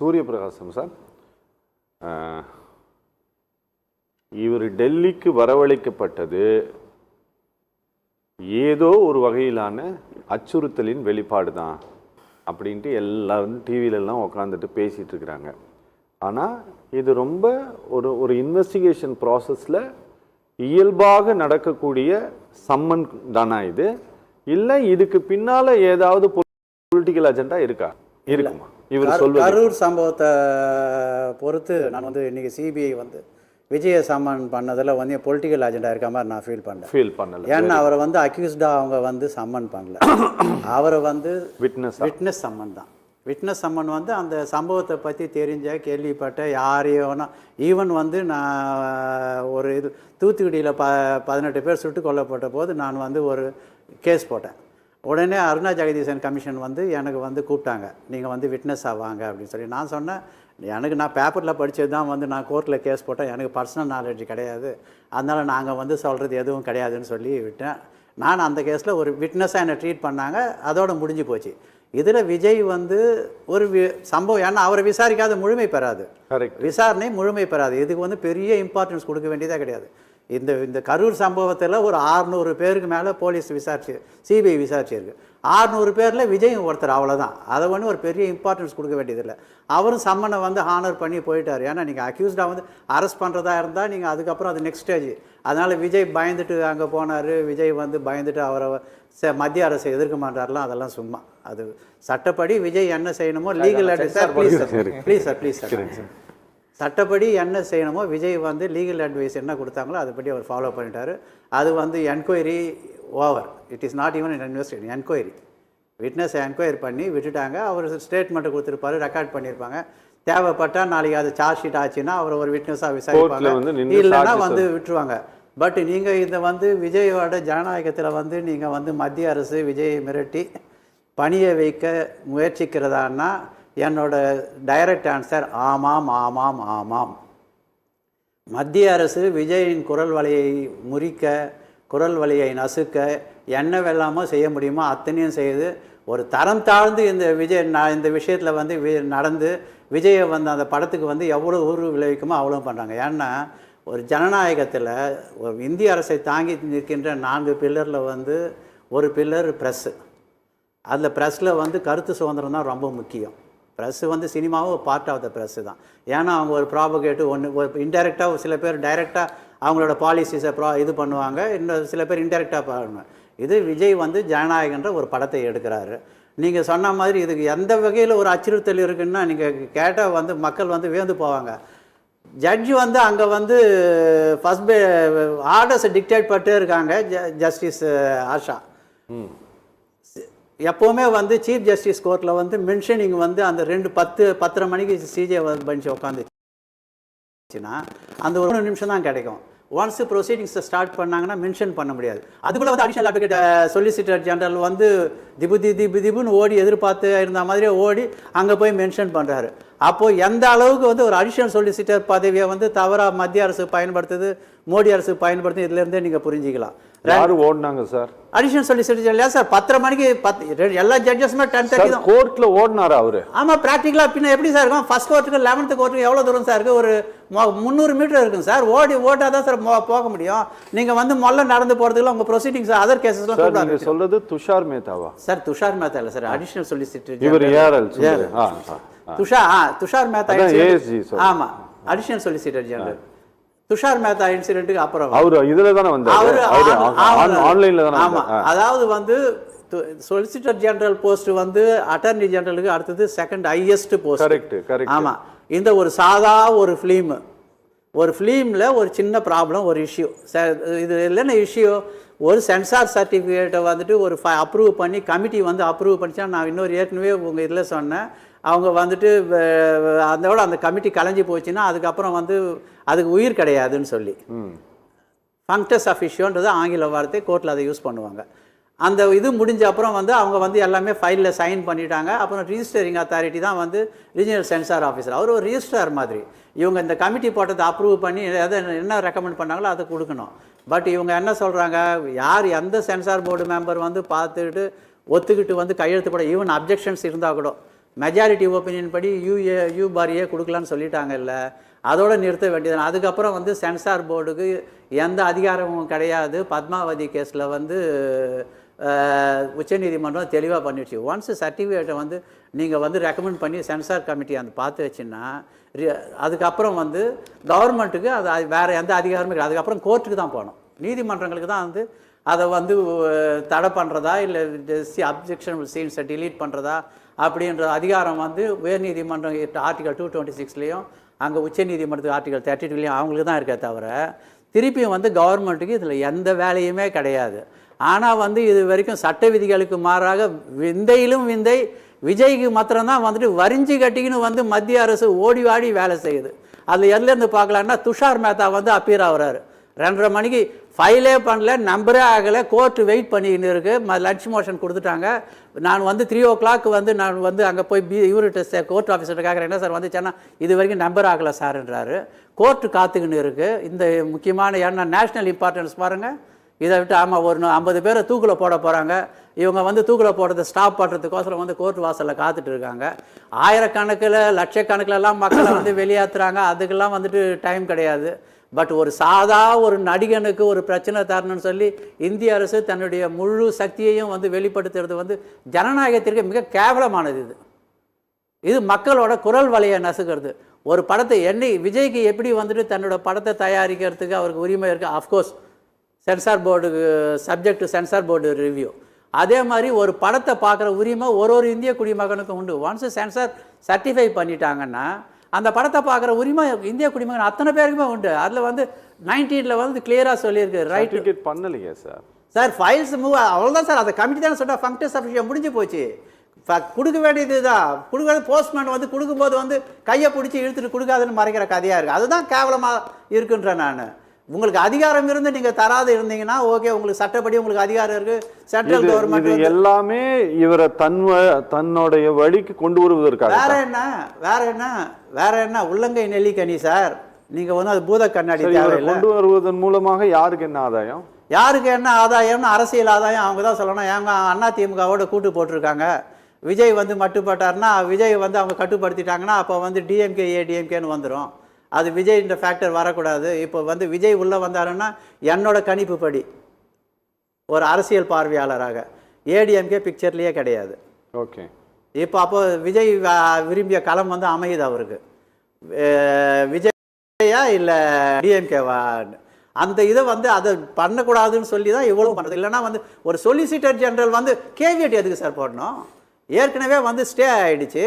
Suryaprakasam sir, இவர் டெல்லிக்கு வரவழைக்கப்பட்டது ஏதோ ஒரு வகையிலான அச்சுறுத்தலின் வெளிப்பாடு தான் அப்படின்ட்டு எல்லாரும் டிவிலெல்லாம் உட்காந்துட்டு பேசிகிட்டு இருக்கிறாங்க. ஆனால் இது ரொம்ப ஒரு இன்வெஸ்டிகேஷன் ப்ராசஸில் இயல்பாக நடக்கக்கூடிய சம்மன் தானா இது, இல்லை இதுக்கு பின்னால் ஏதாவது பொலிட்டிக்கல் அஜெண்டா இருக்குமா? இவர் சொல்வது கரூர் சம்பவத்தை பொறுத்து நான் இன்னைக்கு சிபிஐ விஜய சம்மன் பண்ணதில் பொலிட்டிக்கல் அஜெண்டா இருக்க மாதிரி நான் ஃபீல் பண்ணல. ஏன்னா அவரை அக்யூஸ்டாக அவங்க சம்மன் பண்ணல, அவரை விட்னஸ் சம்மன் தான். விட்னஸ் சம்மன் அந்த சம்பவத்தை பற்றி தெரிஞ்ச கேள்விப்பட்ட யாரையோனா ஈவன் நான் ஒரு தூத்துக்குடியில் 18 பேர் சுட்டு கொல்லப்பட்ட போது நான் ஒரு கேஸ் போட்டேன். உடனே அருணா ஜெகதீசன் கமிஷன் எனக்கு கூப்பிட்டாங்க, நீங்கள் விட்னஸ் ஆவாங்க அப்படின்னு சொல்லி. நான் சொன்னேன், நான் பேப்பரில் படித்தது தான் நான் கோர்ட்டில் கேஸ் போட்டேன், எனக்கு பர்சனல் நாலேஜ் கிடையாது, அதனால் நாங்கள் சொல்கிறது எதுவும் கிடையாதுன்னு சொல்லி விட்டேன். நான் அந்த கேஸில் ஒரு விட்னஸாக என்னை ட்ரீட் பண்ணாங்க, அதோடு முடிஞ்சு போச்சு. இதில் விஜய் ஒரு சம்பவம், ஏன்னா அவரை விசாரிக்காத முழுமை பெறாது, விசாரணை முழுமை பெறாது. இதுக்கு பெரிய இம்பார்ட்டன்ஸ் கொடுக்க வேண்டியதாக கிடையாது. இந்த கரூர் சம்பவத்தில் ஒரு 600 பேருக்கு மேலே போலீஸ் சிபிஐ விசாரிச்சிருக்கு. 600 பேரில் விஜயும் ஒருத்தர், அவ்வளோதான். அதை ஒரு பெரிய இம்பார்ட்டன்ஸ் கொடுக்க வேண்டியதில்லை. அவரும் சம்மனை ஹானர் பண்ணி போயிட்டார். ஏன்னா நீங்கள் அக்யூஸ்டாக அரெஸ்ட் பண்ணுறதா இருந்தால் நீங்கள் அதுக்கப்புறம் அது நெக்ஸ்ட் ஸ்டேஜ். அதனால் விஜய் பயந்துட்டு அங்கே போனார். விஜய் பயந்துட்டு அவரை மத்திய அரசை எதிர்க்க மாட்டார்லாம், அதெல்லாம் சும்மா. அது சட்டப்படி விஜய் என்ன செய்யணுமோ லீகல் அட்வைஸ், ப்ளீஸ் சார் சட்டப்படி என்ன செய்யணுமோ விஜய் லீகல் அட்வைஸ் என்ன கொடுத்தாங்களோ அதுபடி அவர் ஃபாலோ பண்ணிட்டார். அது enquiry over, it is not even investigation, enquiry. Witness enquiry பண்ணி விட்டுட்டாங்க. அவர் ஸ்டேட்மெண்ட்டை கொடுத்துருப்பாரு, ரெக்கார்ட் பண்ணியிருப்பாங்க. தேவைப்பட்டால் நாளைக்கு அது சார்ஜ் ஷீட் ஆச்சுன்னா அவர் ஒரு விட்னஸாக விசாரிப்பாங்க, இல்லைன்னா விட்டுருவாங்க. பட் நீங்கள் இந்த விஜயோட ஜனநாயகத்தில் நீங்கள் மத்திய அரசு விஜயை மிரட்டி பணியை வைக்க முயற்சிக்கிறதான்னா என்னோட டைரக்ட் ஆன்சர் ஆமாம் ஆமாம் ஆமாம். மத்திய அரசு விஜயின் குரல் வலையை முறிக்க, குரல் வலையை நசுக்க என்னவெல்லாமோ செய்ய முடியுமோ அத்தனையும் செய்து ஒரு தரம் தாழ்ந்து இந்த விஷயத்தில் நடந்து விஜயை அந்த படத்துக்கு எவ்வளோ ஊறு விளைவிக்குமோ அவ்வளோ பண்ணுறாங்க. ஏன்னா ஒரு ஜனநாயகத்தில் ஒரு இந்திய அரசை தாங்கி நிற்கின்ற 4 பில்லரில் ஒரு பில்லர் ப்ரெஸ்ஸு. அதில் ப்ரெஸ்ஸில் கருத்து சுதந்திரம் தான் ரொம்ப முக்கியம். ப்ரெஸ்ஸு சினிமாவும் பார்ட் ஆஃப் த ப்ரெஸ்ஸு தான். ஏன்னா அவங்க ஒரு ப்ராபகேட்டு ஒரு இன்டெரக்டாக, சில பேர் டைரெக்டாக அவங்களோட பாலிசிஸை இது பண்ணுவாங்க, இன்னும் சில பேர் இன்டெரக்டாக பண்ணுவாங்க. இது விஜய் ஜனநாயகன்ற ஒரு படத்தை எடுக்கிறாரு. நீங்கள் சொன்ன மாதிரி இதுக்கு எந்த வகையில் ஒரு அச்சுறுத்தல் இருக்குன்னா நீங்கள் கேட்டால் மக்கள் வியந்து போவாங்க. ஜட்ஜு அங்கே ஃபஸ்ட் ஆர்டர்ஸை டிக்டேட் பண்ணிட்டே இருக்காங்க. ஜஸ்டிஸ் ஆஷா எப்போவுமே சீஃப் ஜஸ்டிஸ் கோர்ட்டில் மென்ஷனிங் அந்த 10:30 மணிக்கு சிஜே பெஞ்ச் உட்காந்துச்சுன்னா அந்த ஒரு 1 நிமிஷம் தான் கிடைக்கும். ஒன்ஸ் ப்ரொசீடிங்ஸை ஸ்டார்ட் பண்ணாங்கன்னா மென்ஷன் பண்ண முடியாது. அதுக்குள்ளே அடிஷனல் அட்வொகேட் சொலிசிட்டர் ஜெனரல் திபுன்னு ஓடி எதிர்பார்த்து இருந்த மாதிரியே ஓடி அங்கே போய் மென்ஷன் பண்ணுறாரு. அப்போது எந்த அளவுக்கு ஒரு அடிஷனல் சொலிசிட்டர் பதவியை தவறாக மத்திய அரசு பயன்படுத்துது, மோடி அரசு பயன்படுத்துது, இதுலேருந்தே நீங்கள் புரிஞ்சிக்கலாம். யாரு ஓடினாங்க சார்? அடிஷனல் சொலிசிட்டர் இல்லையா சார்? 10:30 மணிக்கு எல்லா ஜட்ஜஸுமே 10:30 தான் கோர்ட்டில் ஓடினாரா அவரு? ஆமாம், ப்ராக்டிக்கலாக பின்ன எப்படி சார் இருக்கும்? ஃபர்ஸ்ட் கோர்ட்டுக்கு 11th கோர்ட்டுக்கு எவ்வளோ தூரம் சார் இருக்குது? ஒரு 300 மீட்டர் இருக்குங்க சார். ஓட்டால் தான் சார் போக முடியும். நீங்கள் முதல்ல நடந்து போகிறதுக்குள்ள உங்கள் ப்ரொசீடிங்ஸ் அதர் கேசஸ்லாம் நீங்கள் சொல்கிறது துஷார் மேத்தாவா சார்? துஷார் மேத்தா இல்லை சார், அடிஷனல் சொலிசிட்டர் இவர் துஷார் மேத்தா. ஆமாம், additional solicitor general Tushar Mehta இன்சிடென்ட்டுக்கு அப்புறம் அவர் இதில் தானே வந்தார், ஆன்லைனில் தானே. ஆமாம், அதாவது சொலிசிட்டர் ஜெனரல் போஸ்ட் அட்டர்னி ஜெனரலுக்கு அடுத்தது செகண்ட் ஹையஸ்ட் போஸ்ட். கரெக்ட். ஆமாம், இந்த ஒரு சாதா ஒரு ஃபிலிமில் ஒரு சின்ன ப்ராப்ளம், ஒரு இஷ்யூ. இது இல்லைன்னா இஷ்யூ ஒரு சென்சார் சர்டிஃபிகேட்டை ஒரு அப்ரூவ் பண்ணி கமிட்டி அப்ரூவ் பண்ணிச்சா, நான் இன்னொரு ஏற்கனவே உங்கள் இதில் சொன்னேன், அவங்க அதோட அந்த கமிட்டி கலைஞ்சி போச்சுன்னா அதுக்கப்புறம் அதுக்கு உயிர் கிடையாதுன்னு சொல்லி ஃபங்க்டஸ் ஆஃப் இஷ்யூன்றது ஆங்கில வார்த்தை, கோர்ட்டில் அதை யூஸ் பண்ணுவாங்க. அந்த இது முடிஞ்ச அப்புறம் அவங்க எல்லாமே ஃபைலில் சைன் பண்ணிட்டாங்க. அப்புறம் ரிஜிஸ்டரிங் அத்தாரிட்டி தான் ரீஜனல் சென்சார் ஆஃபீஸர், அவர் ஒரு ரிஜிஸ்ட்ரார் மாதிரி. இவங்க இந்த கமிட்டி போட்டதை அப்ரூவ் பண்ணி என்ன ரெக்கமெண்ட் பண்ணாங்களோ அதை கொடுக்கணும். பட் இவங்க என்ன சொல்கிறாங்க, யார் எந்த சென்சார் போர்டு மெம்பர் பார்த்துக்கிட்டு ஒத்துக்கிட்டு கையெழுத்து போட, ஈவன் அப்ஜெக்ஷன்ஸ் இருந்தால் கூட மெஜாரிட்டி ஒப்பீனியன் படி யூ பாரியே கொடுக்கலான்னு சொல்லிட்டாங்கல்ல, அதோட நிறுத்த வேண்டியது. அதுக்கப்புறம் வந்து சென்சார் போர்டுக்கு எந்த அதிகாரமும் கிடையாது. பத்மாவதி கேஸில் வந்து உச்சநீதிமன்றம் தெளிவாக பண்ணிடுச்சு. ஒன்ஸ் சர்டிஃபிகேட்டை வந்து நீங்கள் வந்து ரெக்கமெண்ட் பண்ணி சென்சார் கமிட்டி அந்த பார்த்து வச்சுன்னா அதுக்கப்புறம் வந்து கவர்மெண்ட்டுக்கு அது வேறு எந்த அதிகாரமும் கிடையாது. அதுக்கப்புறம் கோர்ட்டுக்கு தான் போகணும், நீதிமன்றங்களுக்கு தான் வந்து அதை வந்து தடை பண்ணுறதா இல்லை அப்ஜெக்ஷன் சீன்ஸை டிலீட் பண்ணுறதா அப்படின்ற அதிகாரம் வந்து உயர்நீதிமன்றம் ஆர்டிகல் 226லேயும் அங்கே உச்சநீதிமன்றத்துக்கு ஆர்டிகல் 32லேயும் அவங்களுக்கு தான் இருக்கே தவிர திருப்பியும் வந்து கவர்மெண்ட்டுக்கு இதில் எந்த வேலையுமே கிடையாது. ஆனால் வந்து இது வரைக்கும் சட்ட விதிகளுக்கு மாறாக விந்தையிலும் விந்தை விஜய்க்கு மாத்திரம்தான் வந்துட்டு வரிஞ்சு கட்டிக்கின்னு வந்து மத்திய அரசு ஓடி வாடி வேலை செய்யுது. அதில் எதுலேருந்து பார்க்கலான்னா துஷார் மேத்தா வந்து அப்பீர் ஆகுறாரு. 2:30 மணிக்கு ஃபைலே பண்ணல, நம்பரே ஆகலை, கோர்ட்டு வெயிட் பண்ணிக்கின்னு இருக்குது. லஞ்ச் மோஷன் கொடுத்துட்டாங்க. நான் வந்து 3 o'clock வந்து நான் வந்து அங்கே போய் இவர்கிட்ட கோர்ட் ஆஃபீஸர்கிட்ட கேட்குறேன், என்ன சார் வந்துச்சேன்னா இது வரைக்கும் நம்பர் ஆகலை சார்ன்றாரு. கோர்ட்டு காத்துக்கின்னு இருக்குது. இந்த முக்கியமான ஏன்னா நேஷ்னல் இம்பார்ட்டன்ஸ் பாருங்கள். இதை விட்டு ஆமாம் ஒரு 50 பேரை தூக்கில் போட போகிறாங்க. இவங்க வந்து தூக்கில் போடுறதை ஸ்டாப் பண்ணுறதுக்கோசரம் வந்து கோர்ட் வாசலில் காத்துட்டு இருக்காங்க. ஆயிரக்கணக்கில் லட்சக்கணக்கிலலாம் மக்களை வந்து வெளியேற்றுறாங்க. அதுக்கெல்லாம் வந்துட்டு டைம் கிடையாது. பட் ஒரு ஒரு நடிகனுக்கு ஒரு பிரச்சனை தரணும்னு சொல்லி இந்திய அரசு தன்னுடைய முழு சக்தியையும் வந்து வெளிப்படுத்துறது வந்து ஜனநாயகத்திற்கு மிக கேவலமானது. இது மக்களோட குரல் வலையை நசுக்கிறது. ஒரு படத்தை விஜய்க்கு எப்படி வந்துட்டு தன்னோட படத்தை தயாரிக்கிறதுக்கு அவருக்கு உரிமை இருக்குது. அஃப்கோர்ஸ் சென்சார் போர்டுக்கு subject to censor board review. அதே மாதிரி ஒரு படத்தை பார்க்குற உரிமை ஒரு இந்திய குடிமகனுக்கும் உண்டு. ஒன்ஸ் சென்சார் சர்டிஃபை பண்ணிட்டாங்கன்னா அந்த படத்தை பார்க்குற உரிமை இந்திய குடிமகன் அத்தனை பேருக்குமே உண்டு. அதில் வந்து 19ல் வந்து கிளியராக சொல்லியிருக்கு. ரைட் டிக்கெட் பண்ணலையே சார் ஃபைல்ஸ் மூவ் அவ்வளோதான் சார். அதை கமிட்டி தானே சொன்னால் ஃபங்க்ஷன் சஃபிஷியன் முடிஞ்சு போச்சு. கொடுக்க வேண்டியது தான். கொடுக்க வேண்டிய போஸ்ட்மேன் வந்து கொடுக்கும்போது வந்து கையை பிடிச்சி இழுத்துட்டு கொடுக்காதுன்னு மறைக்கிற கதையாக இருக்குது. அதுதான் கேவலமாக இருக்குன்றேன் நான். உங்களுக்கு அதிகாரம் இருந்து நீங்கள் தராது இருந்தீங்கன்னா ஓகே, உங்களுக்கு சட்டப்படி உங்களுக்கு அதிகாரம் இருக்குது. சென்ட்ரல் கவர்மெண்ட் எல்லாமே இவரை தன்னுடைய வழிக்கு கொண்டு வருவதற்காக. வேற என்ன உள்ளங்கை நெல்லிக்கனி சார். நீங்கள் வந்து அது பூத கண்ணாடி கொண்டு வருவதன் மூலமாக யாருக்கு என்ன ஆதாயம்? யாருக்கு என்ன ஆதாயம்னு அரசியல் ஆதாயம் அவங்க தான் சொல்லணும். ஏங்க அதிமுகவோட கூட்டு போட்டிருக்காங்க. விஜய் வந்து மட்டுப்பட்டார்னா விஜய் வந்து அவங்க கட்டுப்படுத்திட்டாங்கன்னா அப்போ வந்து டிஎம்கே ஏடிஎம்கேன்னு வந்துடும். அது விஜய்ன்ற ஃபேக்டர் வரக்கூடாது. இப்போ வந்து விஜய் உள்ளே வந்தாருன்னா என்னோட கணிப்பு படி ஒரு அரசியல் பார்வையாளராக ஏடிஎம்கே பிக்சர்லேயே கிடையாது. ஓகே, இப்போ அப்போ விஜய் விரும்பிய களம் வந்து அமையுது அவருக்கு. விஜயா இல்லை டிஎம்கேவா? அந்த இதை வந்து அதை பண்ணக்கூடாதுன்னு சொல்லி தான் இவ்வளோ பண்ணுறது. இல்லைன்னா வந்து ஒரு சொலிசிட்டர் ஜெனரல் வந்து கேவியட் எதுக்கு சார் போடணும்? ஏற்கனவே வந்து ஸ்டே ஆகிடுச்சு.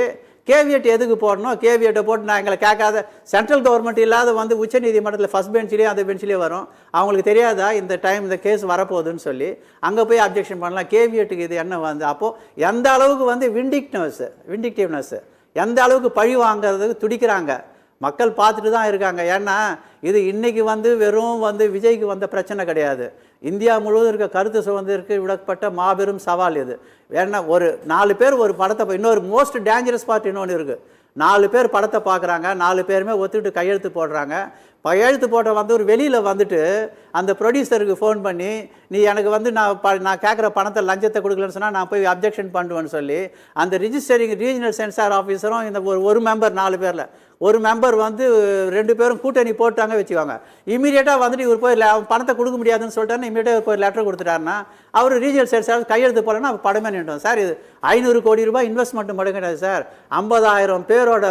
கேவியட் எதுக்கு போடணும்? கேவியட்டை போட்டு நான் எங்களை கேட்காத சென்ட்ரல் கவர்மெண்ட் இல்லாத வந்து உச்சநீதிமன்றத்தில் ஃபஸ்ட் பெஞ்சிலே அந்த பெஞ்சிலே வரும். அவங்களுக்கு தெரியாதா இந்த டைம் இந்த கேஸ் வரப்போகுதுன்னு சொல்லி அங்கே போய் அப்ஜெக்ஷன் பண்ணலாம். கேவியட்டுக்கு இது என்ன வந்து அப்போது எந்த அளவுக்கு வந்து விண்டிக்டிவ்னஸ் எந்த அளவுக்கு பழி வாங்கிறதுக்கு துடிக்கிறாங்க மக்கள் பார்த்துட்டு தான் இருக்காங்க. ஏன்னா இது இன்றைக்கி வந்து வெறும் வந்து விஜய்க்கு வந்த பிரச்சனை கிடையாது. இந்தியா முழுவதும் இருக்க கருத்து சுதந்திரத்திற்கு விடப்பட்ட மாபெரும் சவால் இது. ஏன்னா ஒரு 4 பேர் ஒரு படத்தை இன்னொரு மோஸ்ட் டேஞ்சரஸ் பார்ட் இன்னொன்று இருக்குது. 4 பேர் படத்தை பார்க்குறாங்க. 4 பேருமே ஒத்துக்கிட்டு கையெழுத்து போடுறாங்க. கையெழுத்து போட்ட வந்து ஒரு வெளியில் வந்துட்டு அந்த ப்ரொடியூசருக்கு ஃபோன் பண்ணி நீ எனக்கு வந்து நான் கேட்குற பணத்தை லஞ்சத்தை கொடுக்கலன்னு சொன்னால் நான் போய் அப்ஜெக்ஷன் பண்ணுவேன்னு சொல்லி அந்த ரீஜனல் சென்சார் ஆஃபீஸரும் இந்த ஒரு மெம்பர் 4 பேரில் ஒரு மெம்பர் வந்து 2 பேரும் கூட்டணி போட்டாங்க வச்சுக்கோங்க. இமீடியட்டாக வந்துட்டு இவர் போய் பணத்தை கொடுக்க முடியாதுன்னு சொல்லிட்டாருன்னா இமீடியட்டாக இவர் போய் லெட்டர் கொடுத்துட்டாருன்னா அவர் ரீஜனல் சென்சார் கையெழுத்து போடலன்னா படமே நின்றோம் சார். இது 500 கோடி ரூபாய் இன்வெஸ்ட்மெண்ட் மட்டும் கிடையாது சார். 50,000 பேரோட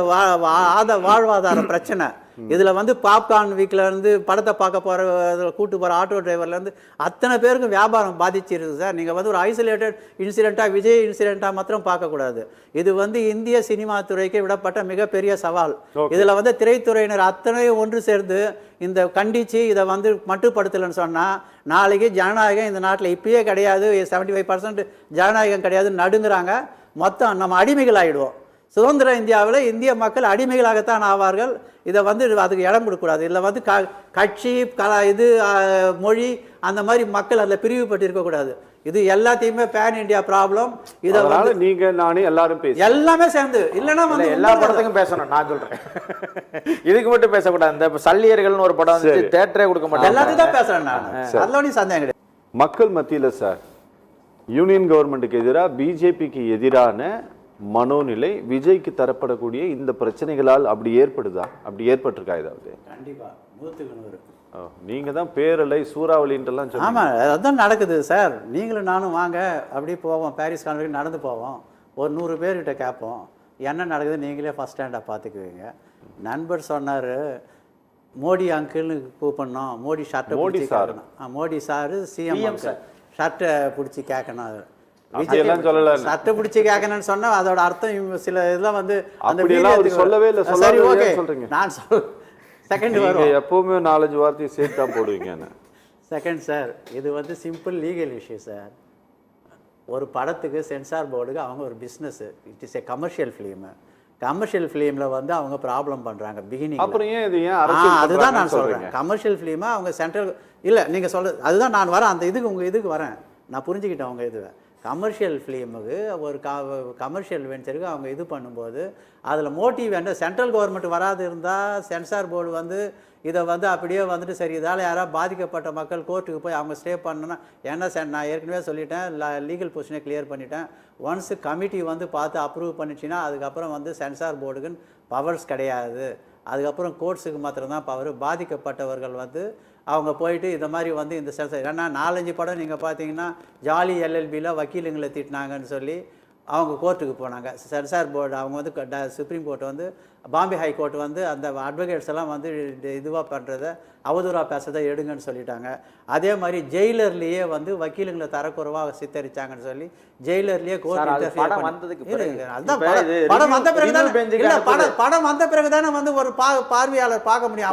வாழ்வாதார பிரச்சனை. இதில் வந்து பாப்கார்ன் வீக்கிலேருந்து படத்தை பார்க்க போகிற கூட்டு போகிற ஆட்டோ டிரைவர்லேருந்து அத்தனை பேருக்கும் வியாபாரம் பாதிச்சிருக்கு சார். நீங்கள் வந்து ஒரு ஐசோலேட்டட் இன்சிடெண்ட்டாக விஜய் இன்சிடெண்ட்டாக மாத்திரம் பார்க்கக்கூடாது. இது வந்து இந்திய சினிமா துறைக்கு விடப்பட்ட மிகப்பெரிய சவால். இதில் வந்து திரைத்துறையினர் அத்தனையும் ஒன்று சேர்ந்து இந்த கண்டித்து இதை வந்து மட்டுப்படுத்தலைன்னு சொன்னால் நாளைக்கு ஜனநாயகம் இந்த நாட்டில் இப்பயே கிடையாது. 75% ஜனநாயகம் கிடையாது நடுங்கிறாங்க. மொத்தம் நம்ம அடிமைகள் ஆகிடுவோம். சுதந்திர இந்தியாவில் இந்திய மக்கள் அடிமைகளாகத்தான் ஆவார்கள். இதை வந்து அதுக்கு இடம் கொடுக்கக்கூடாது. இதில் வந்து கட்சி இது மொழி அந்த மாதிரி மக்கள் அதில் பிரிவுபட்டு இருக்கக்கூடாது. இது எல்லாத்தையுமே பேன் இண்டியா ப்ராப்ளம். இதை வந்து நீங்கள் நானே எல்லாமே சேர்ந்து இல்லைன்னா வந்து எல்லா படத்துக்கும் பேசணும். நான் சொல்கிறேன் இதுக்கு மட்டும் பேசக்கூடாது. இந்த சல்லியர்கள்னு ஒரு படம் வந்து தேட்டரே கொடுக்க மாட்டேன். எல்லாத்தையும் தான் பேசுகிறேன் நான். அதில் சந்தேகம் கிடையாது. மக்கள் மத்தியில் சார் யூனியன் கவர்மெண்ட்டுக்கு எதிராக பிஜேபிக்கு எதிரான மனோநிலை விஜய்க்கு தரப்படக்கூடிய இந்த பிரச்சனைகளால் அப்படி ஏற்படுதா? அப்படி ஏற்பட்டிருக்கா ஏதாவது? கண்டிப்பாக 100% நீங்கள் தான் பேரலை சூறாவளின்ட்டுலாம் சொல்லி. ஆமாம், அதுதான் நடக்குது சார். நீங்களும் நானும் வாங்க அப்படியே போவோம், பாரிஸ் கான்ஃபரன்ஸ் நடந்து போவோம், ஒரு 100 பேர்கிட்ட கேட்போம் என்ன நடக்குது, நீங்களே ஃபஸ்ட் ஸ்டாண்டாக பார்த்துக்குவீங்க. நண்பர் சொன்னார் மோடி அங்கிள்னு கூப்பிடணும், மோடி ஷர்ட்டை பிடிச்சி கேட்கணும். மோடி சார் சிஎம் சார் ஷர்ட்டை பிடிச்சி கேட்கணும். அப்படியெல்லாம் சொல்லல. சட்டை பிடிச்சி கேட்கணும்னு சொன்னா அதோட அர்த்தம் சில இதெல்லாம் வந்து அந்த சொல்லவே இல்லை. சரி, ஓகே, சொல்றீங்க. நான் செகண்ட் வரும். எப்பவுமே 4-5 வார்த்தையை சேர்த்து தான் போடுவீங்க. செகண்ட் சார், இது வந்து சிம்பிள் லீகல் இஷ்யூ சார். ஒரு படத்துக்கு சென்சார் போர்டுக்கு அவங்க ஒரு business, it is a commercial film. Commercial ஃபிலிமில் வந்து அவங்க ப்ராப்ளம் பண்ணுறாங்க பிகினிங். அப்புறம் ஏன் இது ஏன் அதுதான் நான் சொல்கிறேன். கமர்ஷியல் ஃபிலிமாக அவங்க சென்ட்ரல் இல்லை நீங்கள் சொல்கிறது அதுதான் நான் வரேன், அந்த இதுக்கு உங்கள் இதுக்கு வரேன், நான் புரிஞ்சுக்கிட்டேன். அவங்க இதுவை கமர்ஷியல் ஃபிலிமுக்கு ஒரு கமர்ஷியல் வெஞ்சருக்கு அவங்க இது பண்ணும்போது அதில் மோட்டிவ் என்ன, சென்ட்ரல் கவர்மெண்ட் வராது இருந்தால் சென்சார் போர்டு வந்து இதை வந்து அப்படியே வந்துட்டு சரி இதால் யாராவது பாதிக்கப்பட்ட மக்கள் கோர்ட்டுக்கு போய் அவங்க ஸ்டே பண்ணணும்னா என்ன சார், நான் ஏற்கனவே சொல்லிட்டேன், லீகல் பொசிஷனை கிளியர் பண்ணிட்டேன். ஒன்ஸ் கமிட்டி வந்து பார்த்து அப்ரூவ் பண்ணிச்சுன்னா அதுக்கப்புறம் வந்து சென்சார் போர்டுக்குன்னு பவர்ஸ் கிடையாது. அதுக்கப்புறம் கோர்ட்ஸுக்கு மாத்திரம்தான் பவர். பாதிக்கப்பட்டவர்கள் வந்து அவங்க போயிட்டு இந்த மாதிரி வந்து இந்த சென்சார் ஏன்னா 4-5 படம் நீங்கள் பார்த்தீங்கன்னா ஜாலி எல்எல்பியில் வக்கீலுங்களை திட்டினாங்கன்னு சொல்லி அவங்க கோர்ட்டுக்கு போனாங்க. சென்சார் போர்டு அவங்க வந்து சுப்ரீம் கோர்ட் வந்து பாம்பே ஹைகோர்ட் வந்து அந்த அட்வொகேட்ஸ் எல்லாம் வந்து இதுவாக பண்ணுறதை அவதூறாக பேசுறதை எடுங்கன்னு சொல்லிட்டாங்க. அதே மாதிரி ஜெயிலர்லேயே வந்து வக்கீலுங்களை தரக்குறைவாக சித்தரிச்சாங்கன்னு சொல்லி ஜெயிலர்லேயே கோர்ட் படம் வந்த பிறகு தானே வந்து ஒரு பார்வையாளர் பார்க்க முடியும்.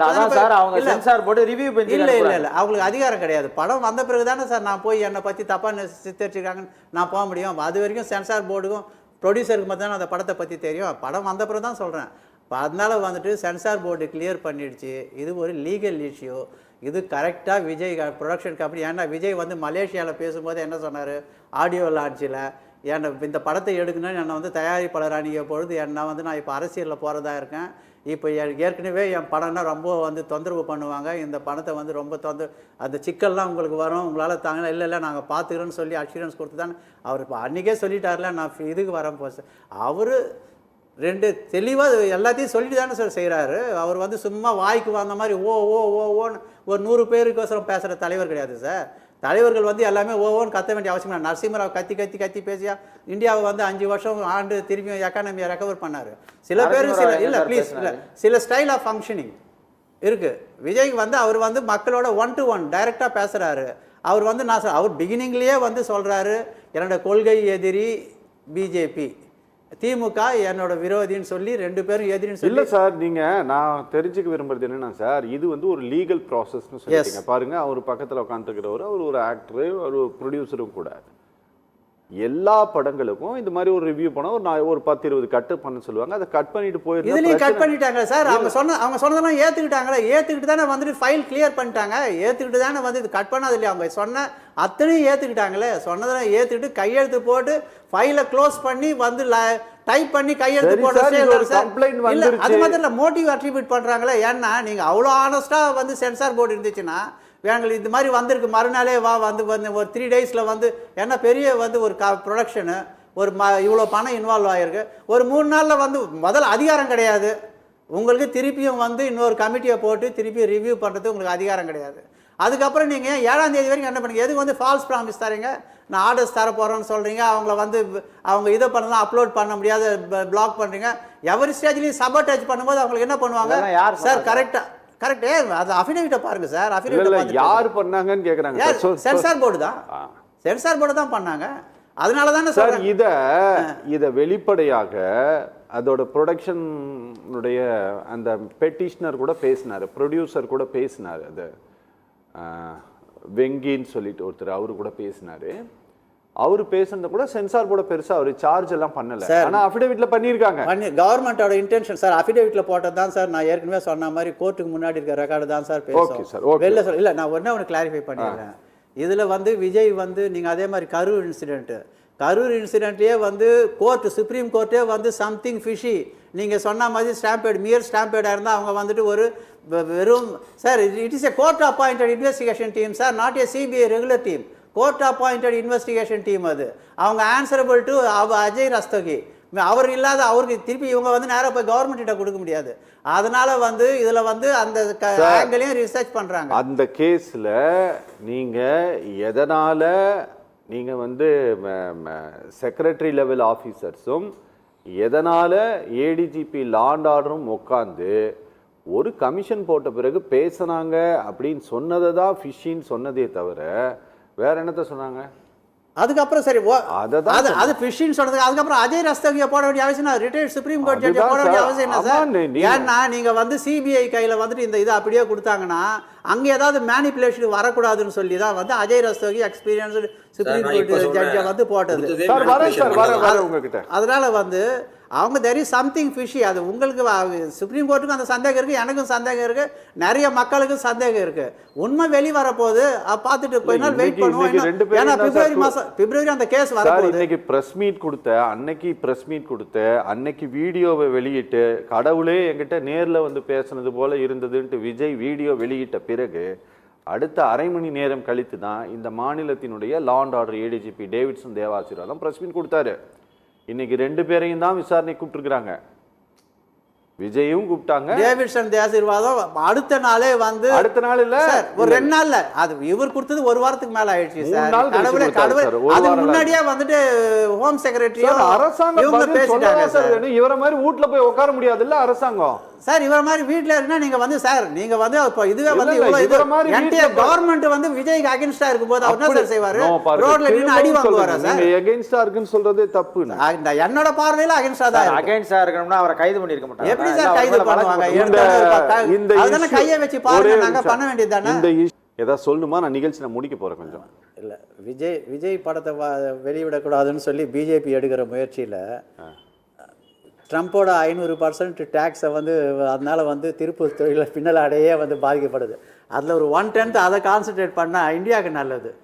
இல்லை இல்லை இல்லை, அவங்களுக்கு அதிகாரம் கிடையாது. படம் வந்த பிறகு தானே சார் நான் போய் என்னை பற்றி தப்பாக சித்தரிச்சிருக்காங்கன்னு நான் போக முடியும். அது வரைக்கும் சென்சார் போர்டுக்கும் ப்ரொடியூசருக்கு மட்டும் தான் அந்த படத்தை பற்றி தெரியும். படம் வந்த பிறகு தான் சொல்கிறேன். அதனால் வந்துட்டு சென்சார் போர்டு கிளியர் பண்ணிடுச்சு. இது ஒரு லீகல் இஷ்யூ. இது கரெக்டாக விஜய் ப்ரொடக்ஷன் கம்பெனி, ஏன்னா விஜய் வந்து மலேசியாவில் பேசும்போது என்ன சொன்னார் ஆடியோ லான்ச்சில், என்னை இந்த படத்தை எடுக்கணும்னு என்னை வந்து தயாரிப்பாளர் அணிய பொழுது என்ன வந்து நான் இப்போ அரசியலில் போகிறதா இருக்கேன், இப்போ ஏற்கனவே என் படம்னா ரொம்ப வந்து தொந்தரவு பண்ணுவாங்க, இந்த படத்தை வந்து ரொம்ப அந்த சிக்கல்லாம் உங்களுக்கு வரும், உங்களால் தாங்க இல்லை இல்லை நாங்கள் பார்த்துக்கிறோன்னு சொல்லி அஷூரன்ஸ் கொடுத்து தான் அவர் இப்போ அன்றைக்கே சொல்லிட்டார்ல நான் இதுக்கு வரேன் போஸ். அவர் 2 தெளிவாக எல்லாத்தையும் சொல்லிட்டு தானே சார் செய்கிறாரு. அவர் வந்து சும்மா வாய்க்கு வந்த மாதிரி ஓன்னு ஒரு 100 பேருக்கோசரம் பேசுகிற தலைவர் கிடையாது சார். தலைவர்கள் வந்து எல்லாமே ஓன்னு கத்த வேண்டிய அவசியம் இல்லை. நரசிம்மராவ் கத்தி பேசியா இந்தியாவை வந்து 5 வருஷம் ஆண்டு திரும்பியும் எக்கானமியை ரெக்கவர் பண்ணார். சில பேர் இல்லை ப்ளீஸ் இல்லை சில ஸ்டைல் ஆஃப் ஃபங்க்ஷனிங் இருக்குது. விஜய்க்கு வந்து அவர் வந்து மக்களோட 1-to-1 டைரெக்டாக பேசுகிறாரு. அவர் வந்து அவர் பிகினிங்லேயே வந்து சொல்கிறாரு என்னோட கொள்கை எதிரி பிஜேபி, திமுக என்னோட விரோதின்னு சொல்லி 2 பேரும் எதிரின்னு சொல்லி. இல்லை சார், நீங்கள் நான் தெரிஞ்சுக்க விரும்புறது என்னன்னா சார், இது வந்து ஒரு லீகல் ப்ராசஸ்ன்னு சொல்லிட்டீங்க. பாருங்க, அவர் பக்கத்தில் உட்காந்துருக்கிறவர் அவர் ஒரு ஆக்டரு, ஒரு ப்ரொடியூசரும் கூட. எல்லா படங்களுக்கும் இந்த மாதிரி ஒரு ரிவ்யூ பண்ணால் ஒரு 10-20 கட்டு பண்ண சொல்லுவாங்க. அதை கட் பண்ணிட்டு போயிருக்கு. இதுலேயும் கட் பண்ணிட்டாங்க சார். அவங்க சொன்னதெல்லாம் ஏற்றுக்கிட்டாங்களே, ஏற்றுக்கிட்டு தானே வந்துட்டு ஃபைல் கிளியர் பண்ணிட்டாங்க. ஏற்றுக்கிட்டு தானே வந்து இது கட் பண்ணாது இல்லையா, அவங்க சொன்ன அத்தனையும் ஏற்றுக்கிட்டாங்களே. சொன்னதெல்லாம் ஏற்றுக்கிட்டு கையெழுத்து போட்டு ஃபைலை க்ளோஸ் பண்ணி வந்து டைப் பண்ணி கையெழுத்து போட்டு அது மாதிரி இல்லை மோட்டிவ் அட்ரிபியூட் பண்ணுறாங்களே. ஏன்னா நீங்கள் அவ்வளோ ஆனஸ்ட்டாக வந்து சென்சார் போர்டு இருந்துச்சுன்னா எங்களுக்கு இது மாதிரி வந்திருக்கு மறுநாளே வந்து ஒரு 3 daysல வந்து என்ன பெரிய வந்து ஒரு ப்ரொடக்ஷனு ஒரு இவ்வளோ பணம் இன்வால்வ் ஆகிருக்கு. ஒரு 3 நாளில் வந்து முதல்ல அதிகாரம் கிடையாது உங்களுக்கு. திருப்பியும் வந்து இன்னொரு கமிட்டியை போட்டு திருப்பியும் ரிவ்யூ பண்ணுறது உங்களுக்கு அதிகாரம் கிடையாது. அதுக்கப்புறம் நீங்கள் 7ஆம் தேதி வரைக்கும் என்ன பண்ணுங்க, எதுக்கு வந்து ஃபால்ஸ் ப்ராமிஸ் தரீங்க, நான் ஆர்டர்ஸ் தர போகிறேன்னு சொல்கிறீங்க, அவங்கள வந்து அவங்க இதை பண்ணலாம் அப்லோட் பண்ண முடியாத பிளாக் பண்ணுறீங்க. எவரி ஸ்டேஜ்லேயும் சபோட்டேஜ் பண்ணும்போது அவங்களுக்கு என்ன பண்ணுவாங்க சார், கரெக்டே அது அஃபிடேவிட்டை பாருங்க சார். அஃபிடேவிட் யார் பண்ணாங்கன்னு கேக்குறாங்க. சென்சார் போர்டு தான், சென்சார் போர்டு தான் பண்ணாங்க. அதனால தானே சார் இத வெளிப்படையாக அதோட ப்ரொடக்ஷனுடைய அந்த பெட்டிஷனர் கூட பேசினாரு, ப்ரொடியூசர் கூட பேசினாரு. அது வெங்கின்னு சொல்லிட்டு ஒருத்தர் அவரு கூட பேசினாரு. அவர் பேசுனது கூட சென்சார் போர்டு பெருசா அவர் சார்ஜ் எல்லாம் பண்ணல. ஆனா அஃபிடேவிட்ல பண்ணிருக்காங்க. கவர்மெண்டோட இன்டென்ஷன் சார். அஃபிடேவிட்ல போட்டது தான் சார். நான் ஏற்கனவே சொன்ன மாதிரி கோர்ட்டுக்கு முன்னாடி இருக்க ரெக்கார்டு தான் சார் பேசுறோம். வெளில சொல்ல இல்ல, நான் ஒண்ணு கிளாரிஃபை பண்ணிடுறேன். இதுல வந்து விஜய் வந்து நீங்க அதே மாதிரி கரூர் இன்சிடென்ட்லயே வந்து சுப்ரீம் கோர்ட்டே வந்து சம்திங் ஃபிஷி நீங்க சொன்ன மாதிரி மியர் ஸ்டாம்பேடா இருந்தா அவங்க வந்துட்டு ஒரு வெறும் sir it is a court appointed investigation team sir, not a CBI regular team. Court appointed investigation team. அது அவங்க ஆன்சரபிள் டு அஜய் ரஸ்தோகி. அவர் இல்லாத அவருக்கு திருப்பி இவங்க வந்து நேராக போய் கவர்மெண்ட்டிட்ட கொடுக்க முடியாது. அதனால வந்து இதில் வந்து அந்த ஆங்கிளையும் ரிசர்ச் பண்ணுறாங்க. அந்த கேஸில் நீங்கள் எதனால் நீங்கள் வந்து செக்ரட்டரி லெவல் ஆஃபீஸர்ஸும் எதனால் ஏடிஜிபி லாண்ட் ஆர்டரும் உட்காந்து ஒரு கமிஷன் போட்ட பிறகு பேசுனாங்க அப்படின்னு சொன்னதை தான் ஃபிஷ்ஷின்னு சொன்னதே தவிர வேற என்னத்த சொன்னாங்க? அதுக்கப்புறம் சரி அது ஃபிஷ்ஷின்னு சொன்னதுக்கு அதுக்கப்புறம் அஜய் ரஸ்தோகியை போட வேண்டிய அவசியம், ரிட்டையர்ட் சுப்ரீம் கோர்ட் ஜட்ஜை போட வேண்டிய அவசியம் என்ன சார்? ஏன்னா நீங்க வந்து சிபிஐ கையில வந்துட்டு இந்த இதை அப்படியே கொடுத்தாங்கன்னா அங்க ஏதாவது மேனிப்புலேஷன் வரக்கூடாதுன்னு சொல்லி தான் வந்து Ajay Rastogi experience supreme court ஜட்ஜை வந்து போட்டது. அதனால வந்து அவங்க தெர் இஸ் சம்திங் ஃபிஷி. அது உங்களுக்கு சுப்ரீம் கோர்ட்டுக்கும் அந்த சந்தேகம் இருக்குது, எனக்கும் சந்தேகம் இருக்குது, நிறைய மக்களுக்கும் சந்தேகம் இருக்குது. உண்மை வெளி வரப்போகுது, பார்த்துட்டு கொஞ்ச நாள் வெயிட் பண்ணுவோம். ஏன்னா பிப்ரவரி அந்த கேஸ் வரப்போகுது. இன்னைக்கு ப்ரெஸ் மீட் கொடுத்த அன்னைக்கு வீடியோவை வெளியிட்டு கடவுளே என்கிட்ட நேரில் வந்து பேசுனது போல இருந்ததுன்ட்டு விஜய் வீடியோ வெளியிட்ட பிறகு அடுத்த அரை மணி நேரம் கழித்து தான் இந்த மாநிலத்தினுடைய law and order ADGP Davidson Devasirvatham press meet கொடுத்தாரு. இன்னைக்கு 2 பேரையும் தான் விசாரணை கூப்பிட்டுருக்காங்க. விஜயும் கூப்பிட்டாங்க, டேவிட்சன் தேவாசீர்வாதம் அடுத்த நாளே வந்து அடுத்த நாள் இல்ல ஒரு 2 நாள்ல அது இவர் கொடுத்தது 1 வாரத்துக்கு மேல ஆயிடுச்சு சார். அதுக்கு முன்னாடியே வந்துட்டு ஹோம் செக்ரட்டரியோ அரசாங்கம் இவங்க பேசிட்டாங்க சார். இவர மாதிரி வீட்ல போய் உட்கார முடியாது இல்ல அரசாங்கம் சார். இவர மாதிரி வீட்ல இருந்தா நீங்க வந்து சார் நீங்க வந்து இப்போ இதுவே வந்து என்டையர் கவர்மெண்ட் வந்து விஜய்க்கு அகைன்ஸ்டா இருக்கும்போது அவர் என்ன சார் செய்வாரு? ரோட்ல நின்னு அடி வாங்குவாரா சார்? நீங்க அகைன்ஸ்டா இருக்குன்னு சொல்றதே தப்பு. என்னோட பார்வையில அகைன்ஸ்டா தான். அகைன்ஸ்டா இருக்கணும்னா அவரை கைது பண்ணிருக்க மாட்டாங்க. எப்படி சார் கைது பண்ணுவாங்க? அதனால கையை வச்சு பாருங்க, நாங்க பண்ண வேண்டியது தானே. இந்த ஏதாவது சொல்லணுமா? நான் நிகழ்ச்சி முடிக்க போறேன் கொஞ்சம். இல்ல விஜய் படத்தை வெளியிடக்கூடாதுன்னு சொல்லி பிஜேபி எடுக்கிற முயற்சியில ட்ரம்ப்போட 500% டேக்ஸை வந்து அதனால வந்து திருப்பூர் தொழில பின்னலாடையே வந்து பாதிக்கப்படுது. அதில் ஒரு 1/10 அதை கான்சன்ட்ரேட் பண்ணால் இந்தியாவுக்கு நல்லது.